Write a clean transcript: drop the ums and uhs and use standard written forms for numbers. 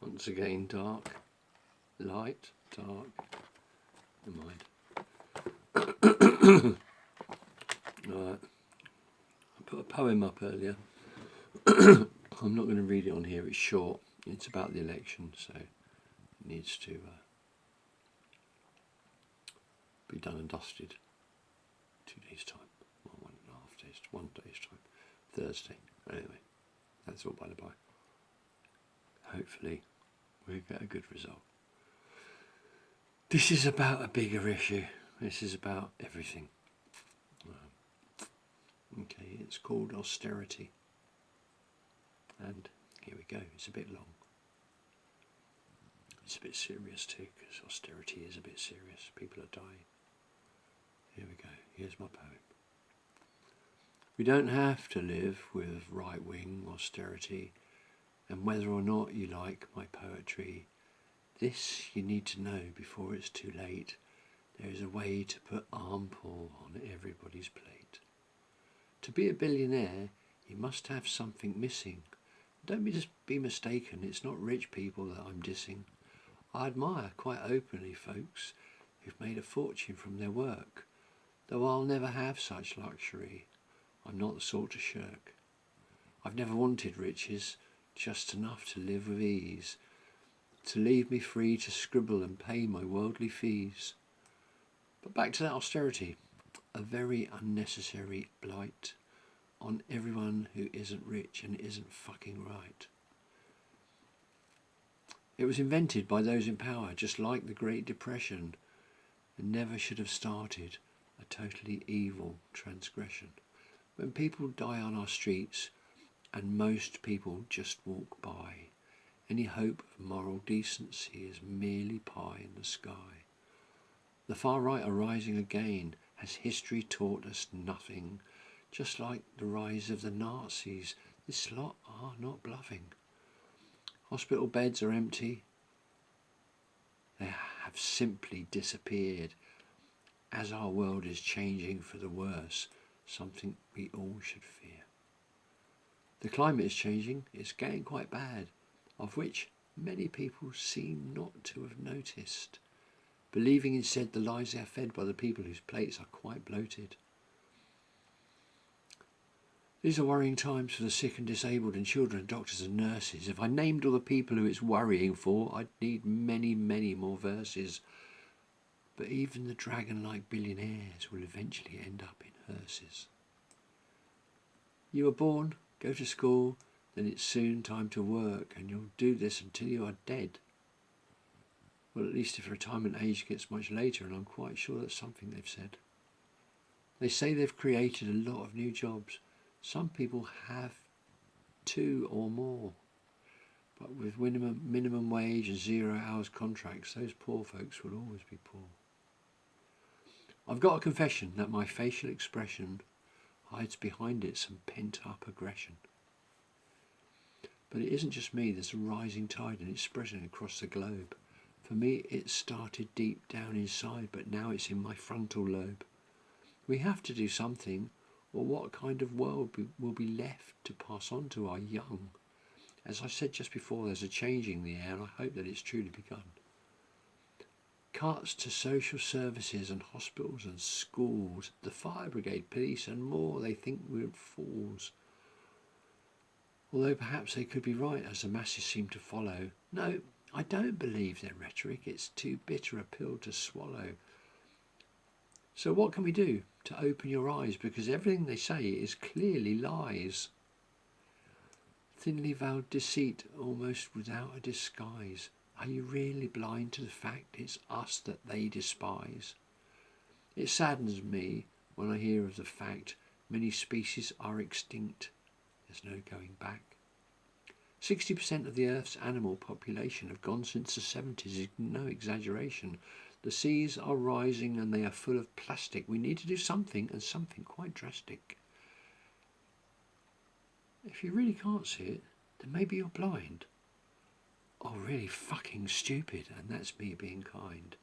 Once again, dark, light, dark. Never mind. Right. I put a poem up earlier. I'm not going to read it on here. It's short. It's about the election, so it needs to be done and dusted. 2 days' time. Well, 1.5 days. 1 day's time. Thursday. Anyway, that's all by the by. Hopefully, we'll get a good result. This is about a bigger issue. This is about everything. Okay, it's called Austerity. And here we go. It's a bit long. It's a bit serious too, because austerity is a bit serious. People are dying. Here we go. Here's my poem. We don't have to live with right-wing austerity, and whether or not you like my poetry, this you need to know before it's too late. There is a way to put armful on everybody's plate. To be a billionaire, you must have something missing. Don't just be mistaken, it's not rich people that I'm dissing. I admire quite openly folks who've made a fortune from their work, though I'll never have such luxury. I'm not the sort to shirk. I've never wanted riches, just enough to live with ease, to leave me free to scribble and pay my worldly fees. But back to that austerity, a very unnecessary blight on everyone who isn't rich and isn't fucking right. It was invented by those in power, just like the Great Depression, and never should have started a totally evil transgression. When people die on our streets, and most people just walk by, any hope of moral decency is merely pie in the sky. The far right are rising again. Has history taught us nothing? Just like the rise of the Nazis, this lot are not bluffing. Hospital beds are empty. They have simply disappeared. As our world is changing for the worse, something we all should fear. The climate is changing. It's getting quite bad, of which many people seem not to have noticed, believing instead the lies they are fed by the people whose plates are quite bloated. These are worrying times for the sick and disabled and children, doctors and nurses. If I named all the people who it's worrying for, I'd need many, many more verses. But even the Dragonlike billionaires will eventually end up in hearses. You were born, go to school, then it's soon time to work, and you'll do this until you are dead. Well, at least if retirement age gets much later, and I'm quite sure that's something they've said. They say they've created a lot of new jobs. Some people have 2 or more. But with minimum wage and 0 hours contracts, those poor folks will always be poor. I've got a confession that my facial expression hides behind it some pent-up aggression. But it isn't just me, there's a rising tide and it's spreading across the globe. For me, it started deep down inside, but now it's in my frontal lobe. We have to do something, or what kind of world will be left to pass on to our young? As I said just before, there's a change in the air, and I hope that it's truly begun. Cuts to social services and hospitals and schools, the fire brigade, police and more, they think we're fools. Although perhaps they could be right, as the masses seem to follow. No, I don't believe their rhetoric, it's too bitter a pill to swallow. So what can we do to open your eyes? Because everything they say is clearly lies. Thinly veiled deceit, almost without a disguise. Are you really blind to the fact it's us that they despise? It saddens me when I hear of the fact many species are extinct. There's no going back. 60% of the Earth's animal population have gone since the 70s, no exaggeration. The seas are rising and they are full of plastic. We need to do something, and something quite drastic. If you really can't see it, then maybe you're blind. Or really fucking stupid, and that's me being kind.